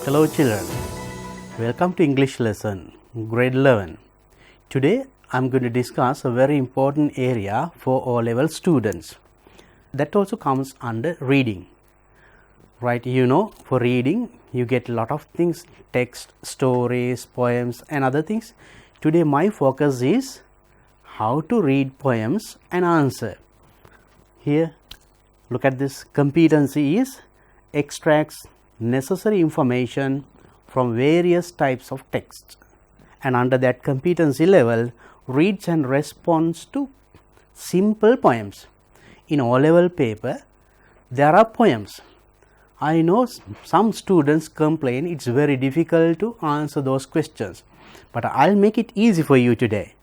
Hello children, welcome to English lesson, grade 11. Today I am going to discuss a very important area for O-level students. That also comes under reading. Right, you know, for reading you get a lot of things, text, stories, poems and other things. Today my focus is how to read poems and answer. Here, look at this. Competency is extracts necessary information from various types of text, and under that competency level reads and responds to simple poems. In O-level paper there are poems. I know some students complain it's very difficult to answer those questions, but I'll make it easy for you today.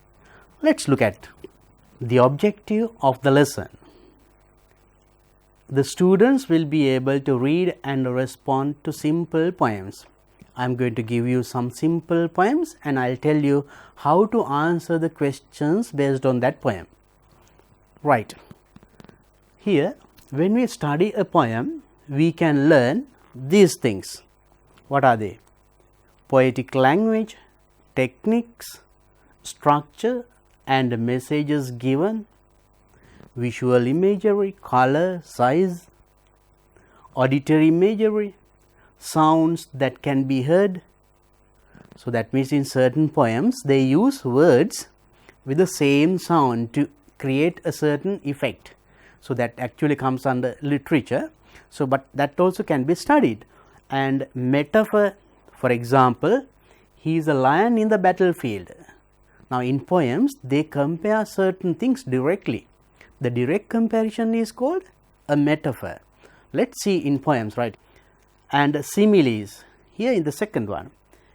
Let's look at the objective of the lesson. The students will be able to read and respond to simple poems. I am going to give you some simple poems and I'll tell you how to answer the questions based on that poem. Right. Here, when we study a poem, we can learn these things. What are they? Poetic language, techniques, structure and messages given, visual imagery, color, size, auditory imagery, sounds that can be heard. So that means in certain poems they use words with the same sound to create a certain effect. So that actually comes under literature. So but that also can be studied. And metaphor, for example, he is a lion in the battlefield. Now in poems they compare certain things directly. The direct comparison is called a metaphor. Let's see in poems, right? And similes, here in the second one,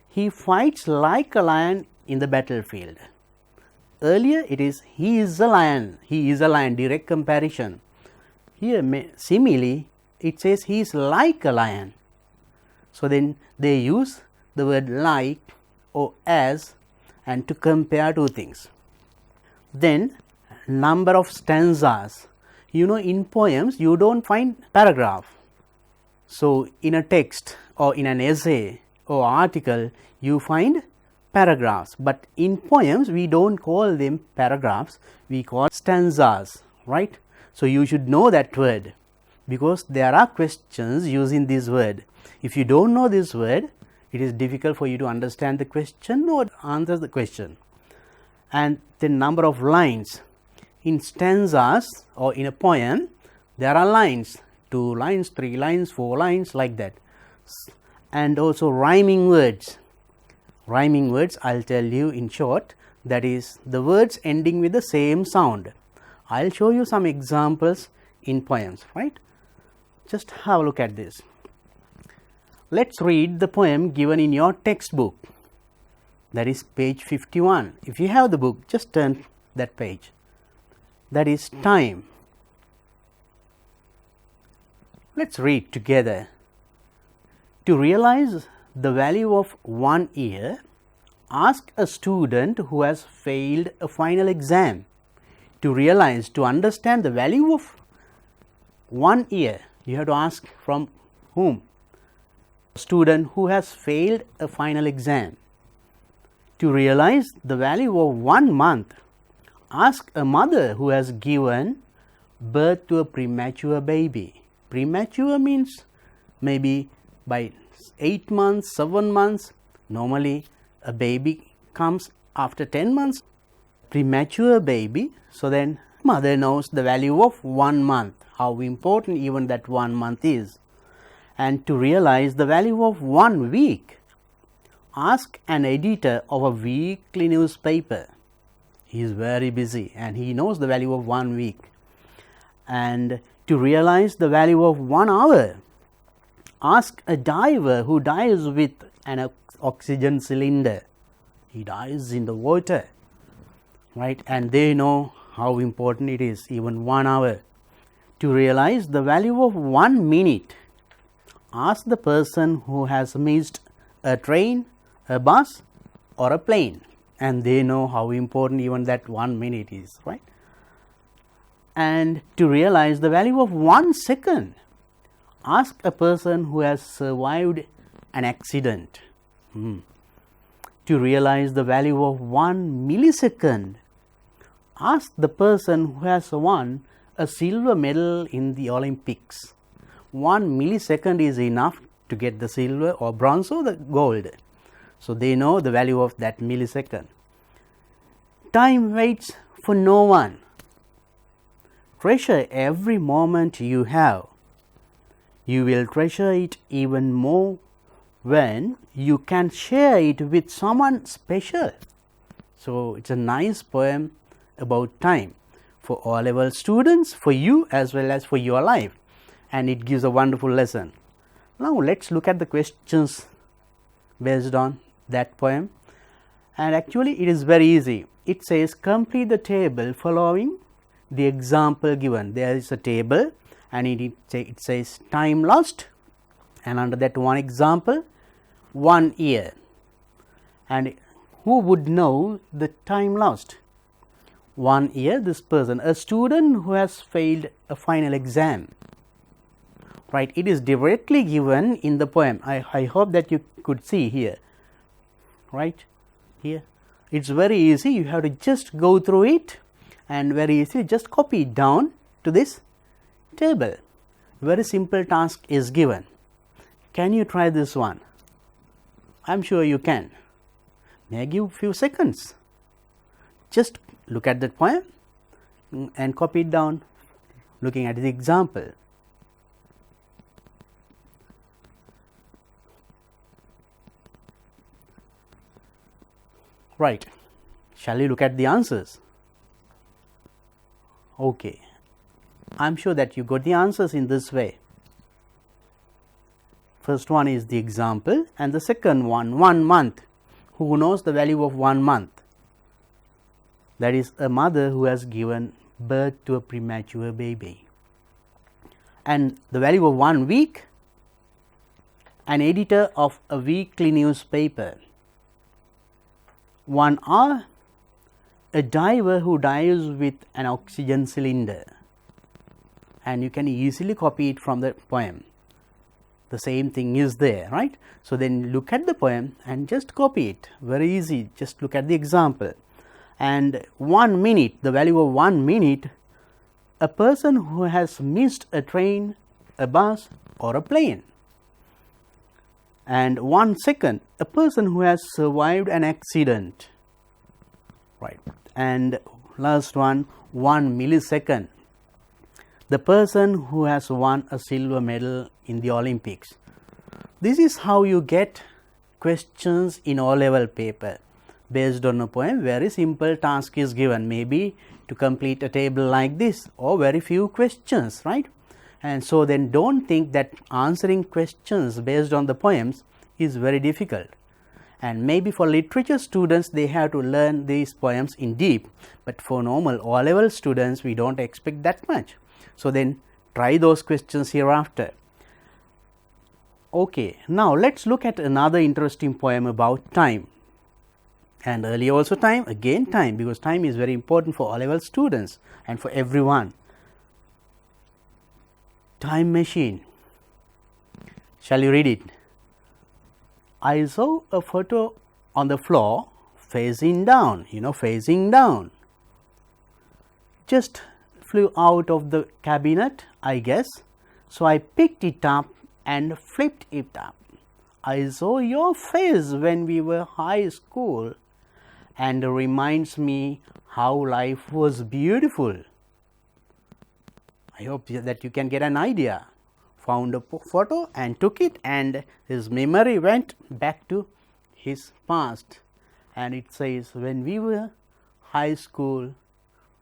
he fights like a lion in the battlefield. Earlier it is he is a lion, direct comparison. Here simile, it says he is like a lion. So then they use the word like or as and to compare two things. Then number of stanzas. You know, in poems you don't find paragraph. So in a text or in an essay or article you find paragraphs, but in poems we don't call them paragraphs, we call stanzas, right? So you should know that word because there are questions using this word. If you don't know this word, it is difficult for you to understand the question or answer the question. And the number of lines. In stanzas or in a poem, there are lines, 2 lines, 3 lines, 4 lines, like that. And also rhyming words. Rhyming words, I'll tell you in short, that is the words ending with the same sound. I'll show you some examples in poems, right? Just have a look at this. Let's read the poem given in your textbook. That is page 51. If you have the book, just turn that page. That is time. Let's read together. To realize the value of 1 year, ask a student who has failed a final exam. To realize, to understand the value of 1 year, you have to ask from whom? A student who has failed a final exam. To realize the value of 1 month, ask a mother who has given birth to a premature baby. Premature means maybe by 8 months, 7 months. Normally a baby comes after 10 months. Premature baby, so then mother knows the value of 1 month, how important even that 1 month is. And to realize the value of 1 week, ask an editor of a weekly newspaper. He is very busy and he knows the value of 1 week. And to realize the value of 1 hour, ask a diver who dives with an oxygen cylinder. He dives in the water, right? And they know how important it is, even 1 hour. To realize the value of 1 minute, ask the person who has missed a train, a bus or a plane. And they know how important even that 1 minute is, right? And to realize the value of 1 second, Ask a person who has survived an accident to realize the value of 1 millisecond. Ask the person who has won a silver medal in the Olympics. 1 millisecond is enough to get the silver or bronze or the gold. So, they know the value of that millisecond. Time waits for no one. Treasure every moment you have. You will treasure it even more when you can share it with someone special. So, it is a nice poem about time for O-level students, for you as well as for your life, and it gives a wonderful lesson. Now, let us look at the questions based on that poem, and actually it is very easy. It says complete the table following the example given. There is a table and it says time lost, and under that one example 1 year, and who would know the time lost? 1 year, this person, a student who has failed a final exam. Right, it is directly given in the poem. I hope that you could see here, right here. It is very easy, you have to just go through it and very easily just copy it down to this table. Very simple task is given. Can you try this one? I am sure you can. May I give few seconds? Just look at that poem and copy it down looking at the example. Right, shall we look at the answers? Okay, I am sure that you got the answers in this way. First one is the example, and the second one, 1 month. Who knows the value of 1 month? That is a mother who has given birth to a premature baby. And the value of 1 week, an editor of a weekly newspaper. 1 hour, a diver who dives with an oxygen cylinder, and you can easily copy it from the poem. The same thing is there, right? So, then look at the poem and just copy it, very easy, just look at the example. And 1 minute, the value of 1 minute, a person who has missed a train, a bus or a plane. And 1 second, a person who has survived an accident, right. And last one, 1 millisecond, the person who has won a silver medal in the Olympics. This is how you get questions in O-level paper based on a poem. Very simple task is given, maybe to complete a table like this, or very few questions, right. And so, then do not think that answering questions based on the poems is very difficult, and maybe for literature students they have to learn these poems in deep, but for normal O-level students we do not expect that much. So, then try those questions hereafter. Okay, now let us look at another interesting poem about time, and earlier also time, again time, because time is very important for O-level students and for everyone. Time machine. Shall you read it? I saw a photo on the floor facing down, facing down. Just flew out of the cabinet, I guess. So, I picked it up and flipped it up. I saw your face when we were high school, and reminds me how life was beautiful. I hope that you can get an idea. Found a photo and took it, and his memory went back to his past, and it says when we were high school,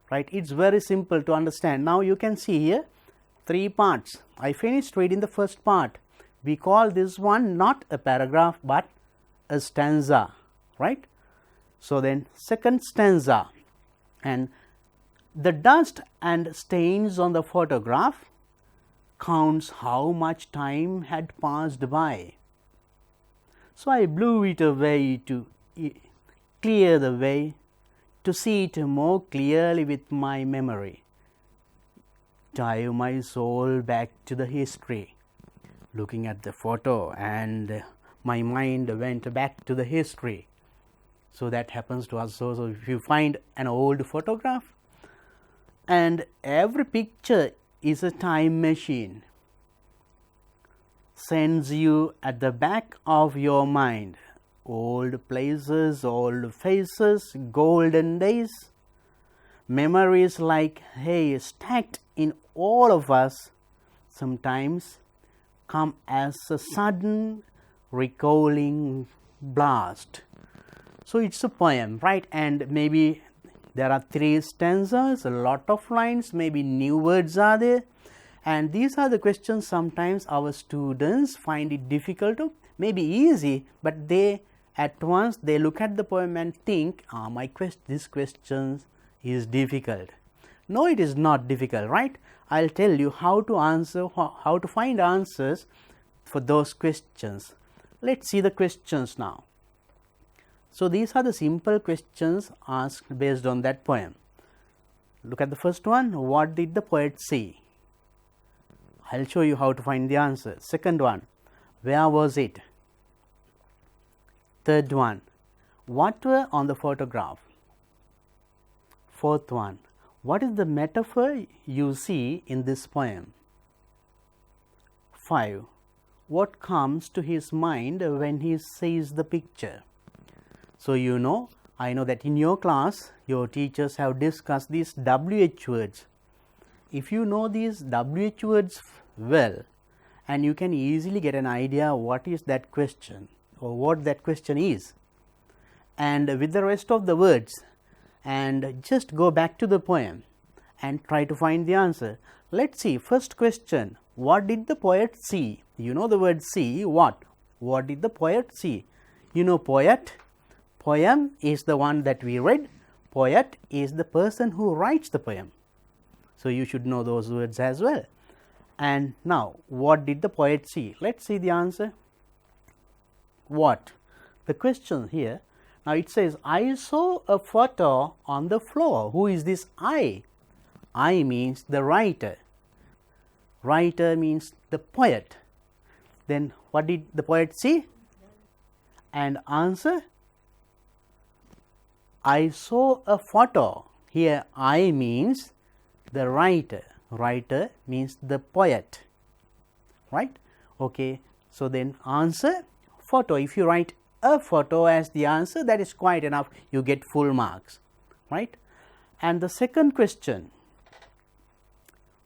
right. It is very simple to understand. Now, you can see here 3 parts. I finished reading the first part. We call this one not a paragraph, but a stanza, right. So, then second stanza, and the dust and stains on the photograph counts how much time had passed by. So, I blew it away to clear the way, to see it more clearly with my memory, dive my soul back to the history. looking at the photo and my mind went back to the history. So, that happens to us. So, if you find an old photograph, and every picture is a time machine, sends you at the back of your mind old places, old faces, golden days, memories like hay stacked in all of us sometimes come as a sudden recalling blast. So, it is a poem, right, and maybe there are 3 stanzas, a lot of lines, maybe new words are there, and these are the questions sometimes our students find it difficult to, maybe easy, but they at once they look at the poem and think, this question is difficult. No, it is not difficult, right? I will tell you how to answer, how to find answers for those questions. Let us see the questions now. So, these are the simple questions asked based on that poem. Look at the first one, what did the poet see? I will show you how to find the answer. Second one, where was it? Third one, what were on the photograph? Fourth one, what is the metaphor you see in this poem? 5, what comes to his mind when he sees the picture? So, I know that in your class, your teachers have discussed these WH words. If you know these WH words well, and you can easily get an idea what is that question or what that question is, and with the rest of the words, and just go back to the poem and try to find the answer. Let us see, first question, what did the poet see? You know the word see, what? What did the poet see? You know poet? Poem is the one that we read, poet is the person who writes the poem. So, you should know those words as well. And now, what did the poet see? Let us see the answer. What? The question here, now it says, I saw a photo on the floor. Who is this I? I means the writer. Writer means the poet. Then, what did the poet see? And answer, I saw a photo. Here I means the writer, writer means the poet, right? Okay. So, then answer photo. If you write a photo as the answer, that is quite enough, you get full marks, right? And the second question,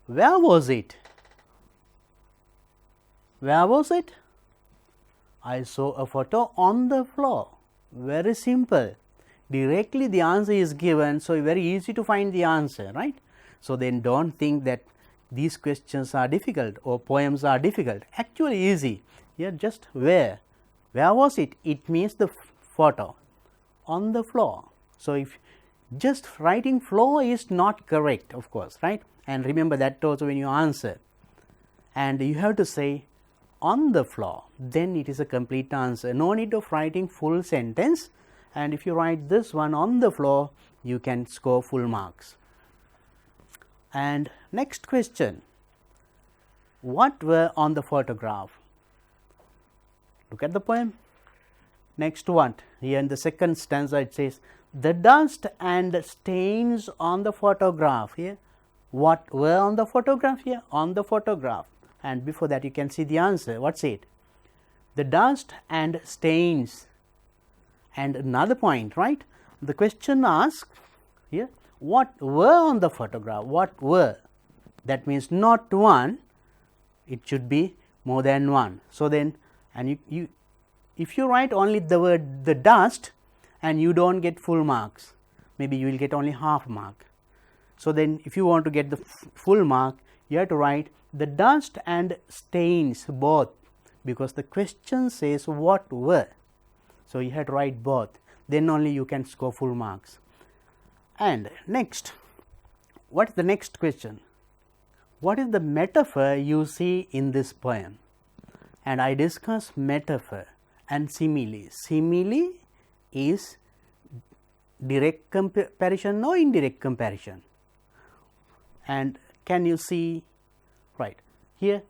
where was it? Where was it? I saw a photo on the floor. Very simple. Directly the answer is given, so very easy to find the answer, right? So, then do not think that these questions are difficult or poems are difficult, actually easy. Here just where was it? It means the photo on the floor. So, if just writing floor is not correct, of course, right, and remember that also when you answer, and you have to say on the floor, then it is a complete answer. No need of writing full sentence, and if you write this one on the floor, you can score full marks. And next question, what were on the photograph? Look at the poem. Next one, here in the second stanza it says, the dust and stains on the photograph. Here, what were on the photograph? Here, on the photograph, and before that you can see the answer. What's it? The dust and stains. And another point, right? The question asks here, what were on the photograph? What were? That means not one, it should be more than one. So, then and you if you write only the word the dust and you do not get full marks, maybe you will get only half mark. So, then if you want to get the full mark, you have to write the dust and stains both, because the question says what were. So, you have to write both, then only you can score full marks. And next, what is the next question? What is the metaphor you see in this poem? And I discuss metaphor and simile. Simile is direct comparison, no indirect comparison. And can you see, right here,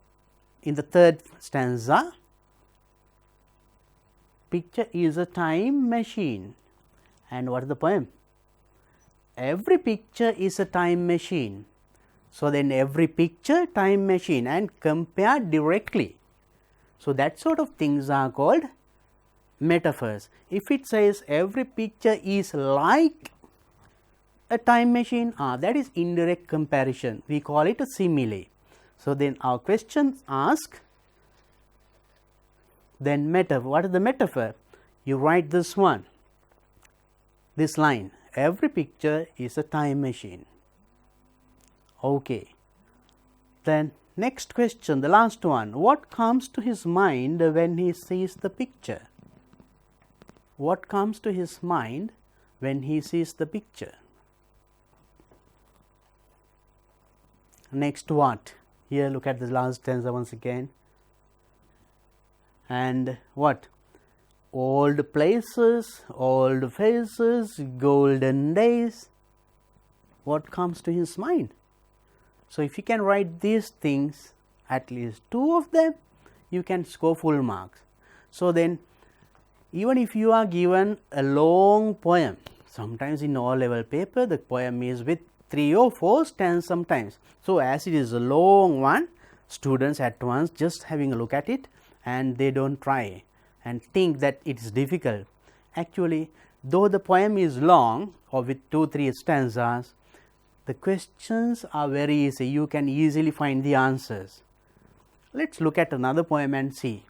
in the third stanza, picture is a time machine. And what is the poem? Every picture is a time machine. So, then every picture time machine and compare directly. So, that sort of things are called metaphors. If it says every picture is like a time machine, that is indirect comparison. We call it a simile. So, then our questions ask, then metaphor. What is the metaphor? You write this one, this line, every picture is a time machine. Okay. Then next question, the last one, what comes to his mind when he sees the picture? What comes to his mind when he sees the picture? Next what? Here look at the last stanza once again. And what? Old places, old faces, golden days. What comes to his mind? So, if you can write these things, at least 2 of them, you can score full marks. So, then even if you are given a long poem, sometimes in all level paper the poem is with 3 or 4 stanzas sometimes. So, as it is a long one, students at once just having a look at it and they do not try and think that it is difficult. Actually, though the poem is long or with 2-3 stanzas, the questions are very easy, you can easily find the answers. Let us look at another poem and see.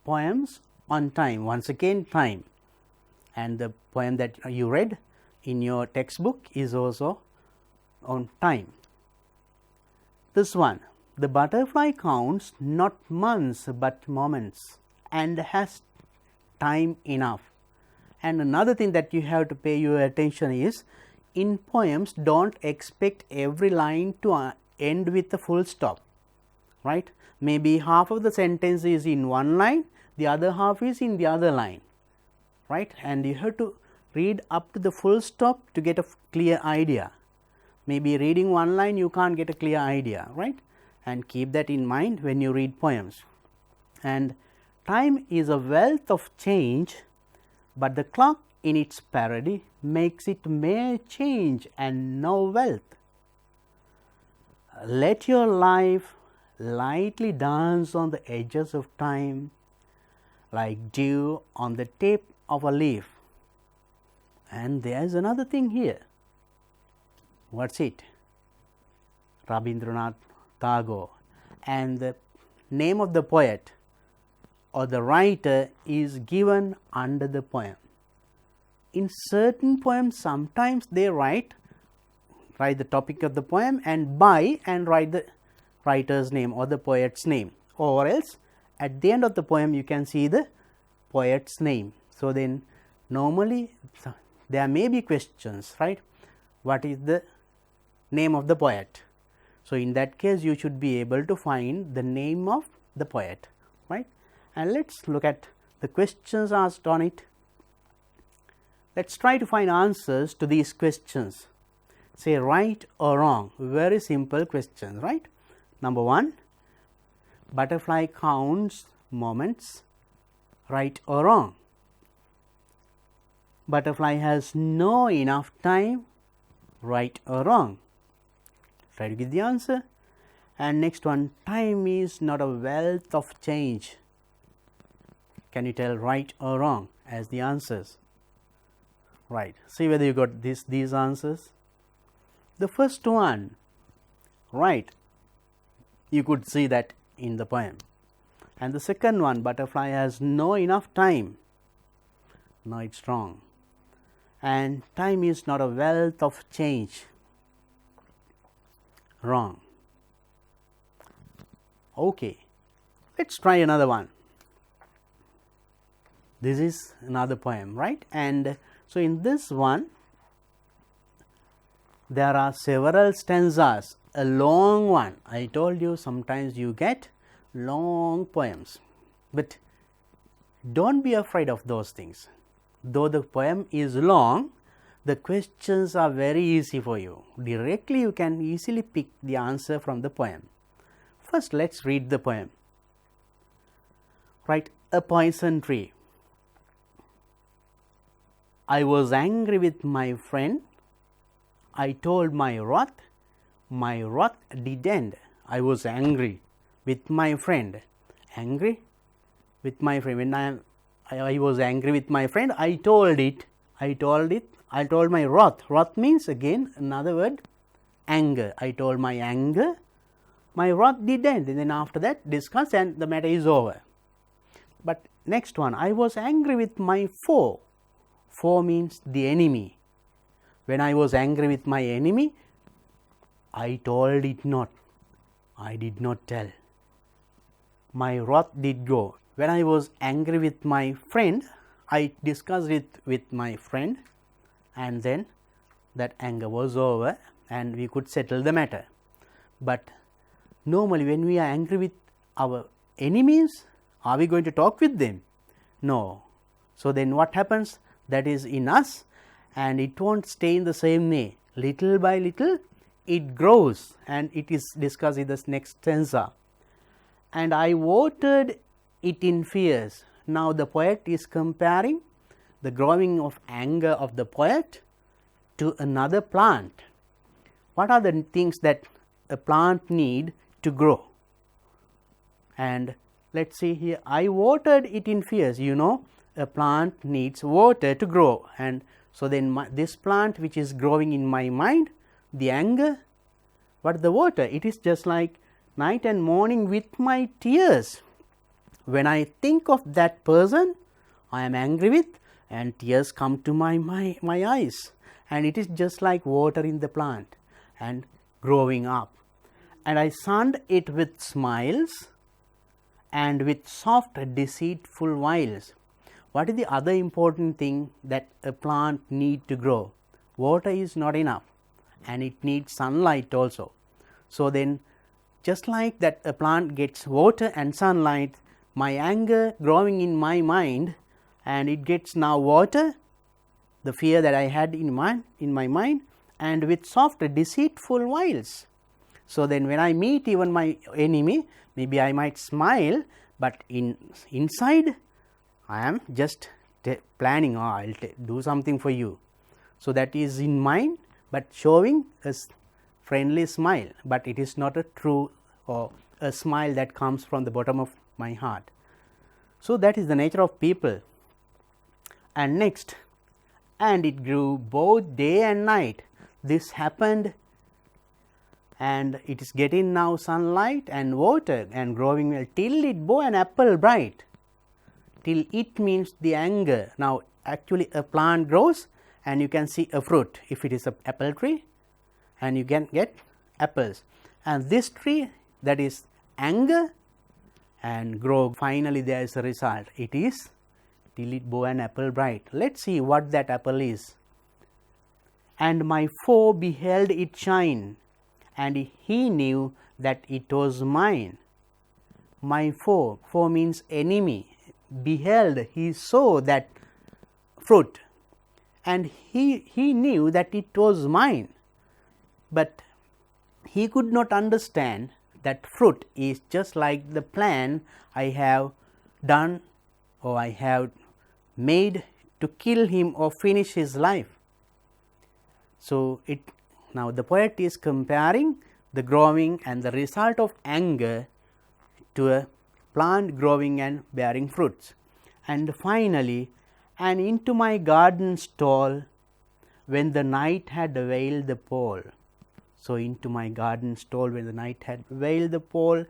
Poems on time, once again time, and the poem that you read in your textbook is also on time. This one, the butterfly counts not months but moments and has time enough. And another thing that you have to pay your attention is, in poems do not expect every line to end with a full stop, right. Maybe half of the sentence is in one line, the other half is in the other line, right, and you have to read up to the full stop to get a clear idea. Maybe reading one line you can't get a clear idea, right, and keep that in mind when you read poems. And time is a wealth of change, but the clock in its parody makes it mere change and no wealth. Let your life lightly dance on the edges of time, like dew on the tip of a leaf. And there is another thing here. What's it? Rabindranath Tagore, and the name of the poet or the writer is given under the poem. In certain poems, sometimes they write the topic of the poem and by and write the writer's name or the poet's name, or else at the end of the poem you can see the poet's name. So, then normally there may be questions, right, what is the name of the poet. So, in that case you should be able to find the name of the poet, right. And let us look at the questions asked on it. Let us try to find answers to these questions. Say right or wrong, very simple questions, right. Number 1, butterfly counts moments, right or wrong. Butterfly has no enough time, right or wrong. Try to get the answer. And next one, time is not a wealth of change. Can you tell right or wrong as the answers? Right. See whether you got these answers. The first one, right, you could see that in the poem. And the second one, butterfly has no enough time. No, it is wrong. And time is not a wealth of change. Wrong. Okay. Let us try another one. This is another poem, right. And so, in this one there are several stanzas, a long one. I told you sometimes you get long poems, but do not be afraid of those things. Though the poem is long, the questions are very easy for you. Directly you can easily pick the answer from the poem. First, let us read the poem. Right, a poison tree. I was angry with my friend. I told my wrath didn't. I was angry with my friend. Angry with my friend. When I was angry with my friend, I told my wrath. Wrath means again another word, anger. I told my anger, my wrath didn't. And then after that, discuss and the matter is over. But next one, I was angry with my foe. Foe means the enemy. When I was angry with my enemy, I told it not. I did not tell. My wrath did go. When I was angry with my friend, I discussed it with my friend, and then that anger was over and we could settle the matter. But normally when we are angry with our enemies, are we going to talk with them? No. So then what happens? That is in us, and it won't stay in the same way. Little by little it grows, and it is discussed in this next stanza. And I watered it in fears. Now the poet is comparing the growing of anger of the poet to another plant. What are the things that a plant need to grow? And let us see here, I watered it in fears. You know, a plant needs water to grow, and so then this plant which is growing in my mind, the anger, what the water? It is just like night and morning with my tears. When I think of that person I am angry with, and tears come to my eyes, and it is just like water in the plant and growing up. And I sunned it with smiles and with soft deceitful wiles. What is the other important thing that a plant need to grow? Water is not enough, and it needs sunlight also. So then, just like that a plant gets water and sunlight, my anger growing in my mind, and it gets now water, the fear that I had in my mind, and with soft deceitful wiles. So then when I meet even my enemy, maybe I might smile, but inside I am just planning, I will do something for you. So that is in mind, but showing a friendly smile, but it is not a true or a smile that comes from the bottom of my heart. So that is the nature of people. And next, and it grew both day and night. This happened, and it is getting now sunlight and water and growing well till it bore an apple bright. Till it means the anger. Now actually a plant grows and you can see a fruit if it is an apple tree, and you can get apples. And this tree, that is anger, and grow, finally there is a result. It is till it bore an apple bright. Let us see what that apple is. And my foe beheld it shine, and he knew that it was mine. My foe means enemy, beheld, he saw that fruit, and he knew that it was mine, but he could not understand that fruit is just like the plan I have done or I have made to kill him or finish his life. So now the poet is comparing the growing and the result of anger to a plant growing and bearing fruits. And finally, and into my garden stole when the night had veiled the pole. So into my garden stole when the night had veiled the pole.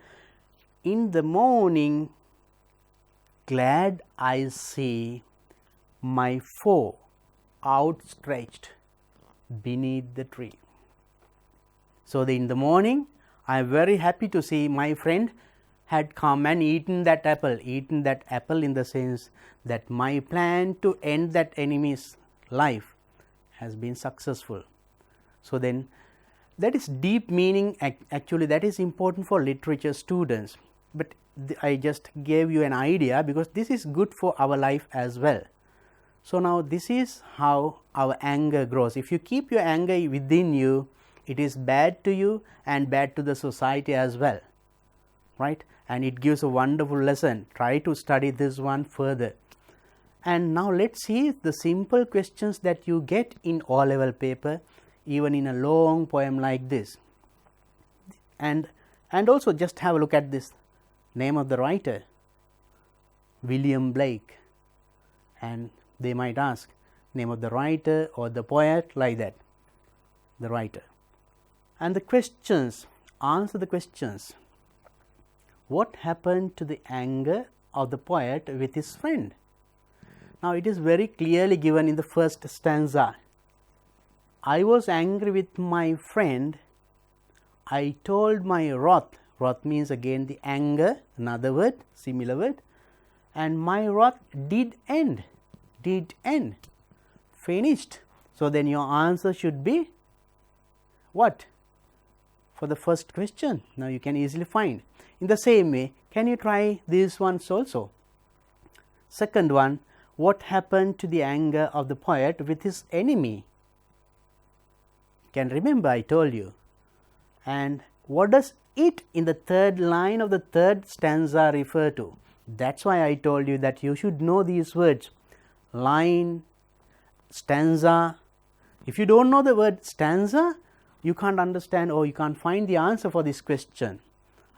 In the morning glad I see my foe outstretched beneath the tree. So in the morning I am very happy to see my friend had come and eaten that apple in the sense that my plan to end that enemy's life has been successful. So then that is deep meaning, actually that is important for literature students, but I just gave you an idea because this is good for our life as well. So, now this is how our anger grows. If you keep your anger within you, it is bad to you and bad to the society as well, right, and it gives a wonderful lesson. Try to study this one further. And now let us see the simple questions that you get in O-level paper, even in a long poem like this. And also just have a look at this name of the writer, William Blake, and they might ask name of the writer or the poet, like that, the writer. And the questions, answer the questions. What happened to the anger of the poet with his friend? Now, it is very clearly given in the first stanza. I was angry with my friend. I told my wrath. Wrath means again the anger, another word, similar word. And my wrath did end. Did end. Finished. So, then your answer should be what? For the first question. Now, you can easily find. In the same way, can you try these ones also? Second one, what happened to the anger of the poet with his enemy? Can remember I told you. And what does it in the third line of the third stanza refer to? That's why I told you that you should know these words. Line, stanza. If you don't know the word stanza, you can't understand or you can't find the answer for this question.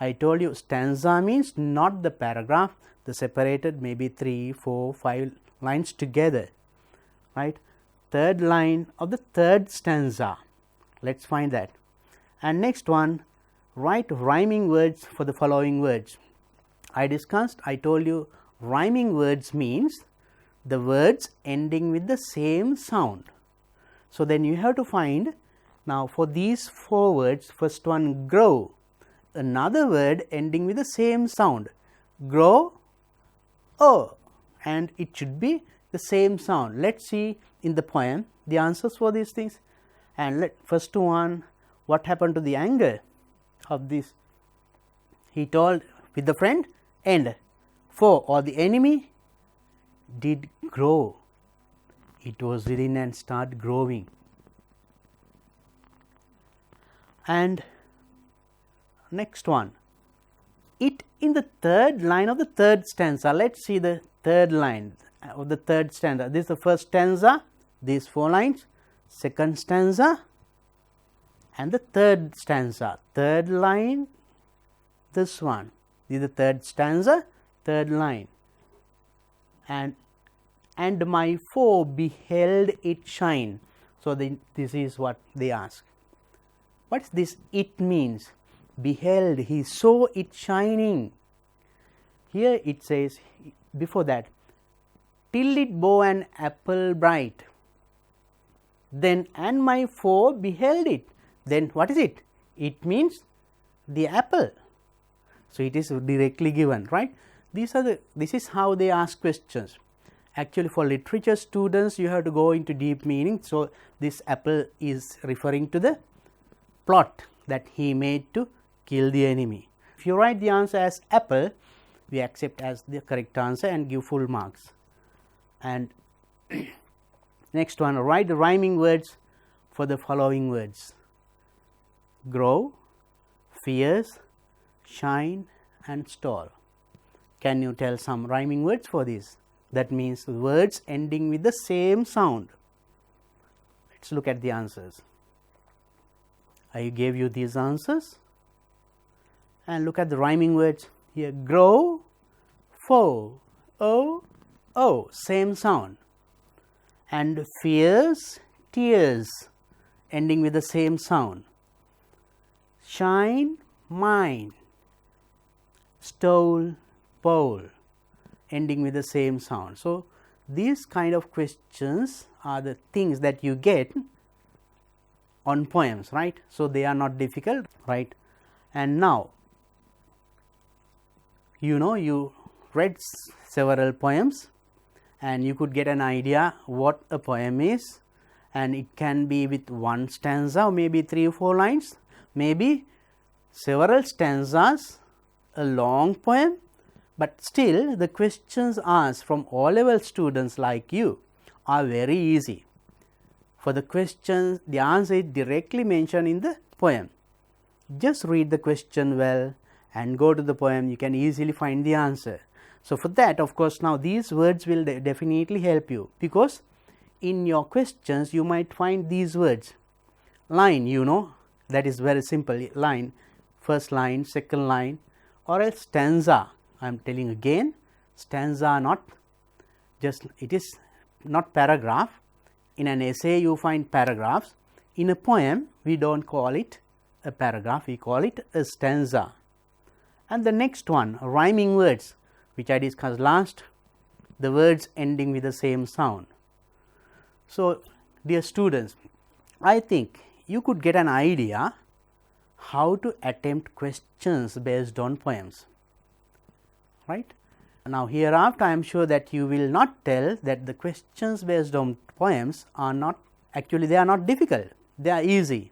I told you stanza means not the paragraph, the separated maybe 3, 4, 5 lines together, right. Third line of the third stanza. Let us find that. And next one, write rhyming words for the following words. I discussed, I told you rhyming words means the words ending with the same sound. So, then you have to find, now for these 4 words, first one grow, another word ending with the same sound, grow, oh, and it should be the same sound. Let us see in the poem the answers for these things. And first one, what happened to the anger of this? He told with the friend, end. Foe or the enemy did grow. It was within and start growing. And next one, it in the third line of the third stanza. Let us see the third line of the third stanza. This is the first stanza, these 4 lines, second stanza and the third stanza. Third line, this one, this is the third stanza, third line. And my foe beheld it shine. So, this is what they ask. What is this it means? Beheld, he saw it shining. Here it says before that, till it bore an apple bright. Then and my foe beheld it. Then what is it? It means the apple. So, it is directly given, right. This is how they ask questions. Actually, for literature students, you have to go into deep meaning. So, this apple is referring to the plot that he made to kill the enemy. If you write the answer as apple, we accept as the correct answer and give full marks. And next one, write the rhyming words for the following words: grow, fierce, shine and stall. Can you tell some rhyming words for this? That means words ending with the same sound. Let us look at the answers. I gave you these answers and look at the rhyming words here: grow, foe, oh, same sound, and fierce, tears, ending with the same sound, shine, mine, stole, pole, ending with the same sound. So, these kind of questions are the things that you get on poems, right. So, they are not difficult, right. And now, you read several poems and you could get an idea what a poem is, and it can be with one stanza or maybe 3 or 4 lines, maybe several stanzas, a long poem, but still the questions asked from O-level students like you are very easy. For the questions, the answer is directly mentioned in the poem. Just read the question well and go to the poem, you can easily find the answer. So, for that, of course, now these words will definitely help you, because in your questions you might find these words. Line, you know, that is very simple, line, first line, second line, or else stanza. I am telling again, stanza, not just, it is not paragraph. In an essay you find paragraphs. In a poem we do not call it a paragraph, we call it a stanza. And the next one, rhyming words, which I discussed last, the words ending with the same sound. So, dear students, I think you could get an idea how to attempt questions based on poems, right. Now, hereafter I am sure that you will not tell that the questions based on poems are not, actually they are not difficult, they are easy,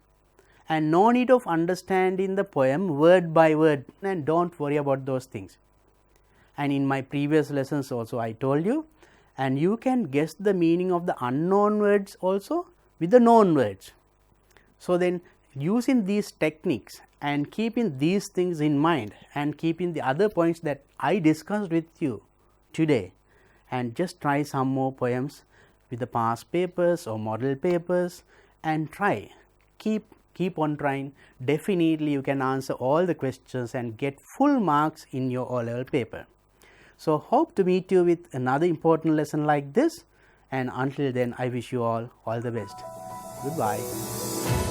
and no need of understanding the poem word by word, and do not worry about those things. And in my previous lessons also I told you, and you can guess the meaning of the unknown words also with the known words. So, then using these techniques and keeping these things in mind and keeping the other points that I discussed with you today, and just try some more poems with the past papers or model papers, and try, keep on trying. Definitely you can answer all the questions and get full marks in your O-level paper. So, hope to meet you with another important lesson like this, and until then I wish you all the best. Goodbye.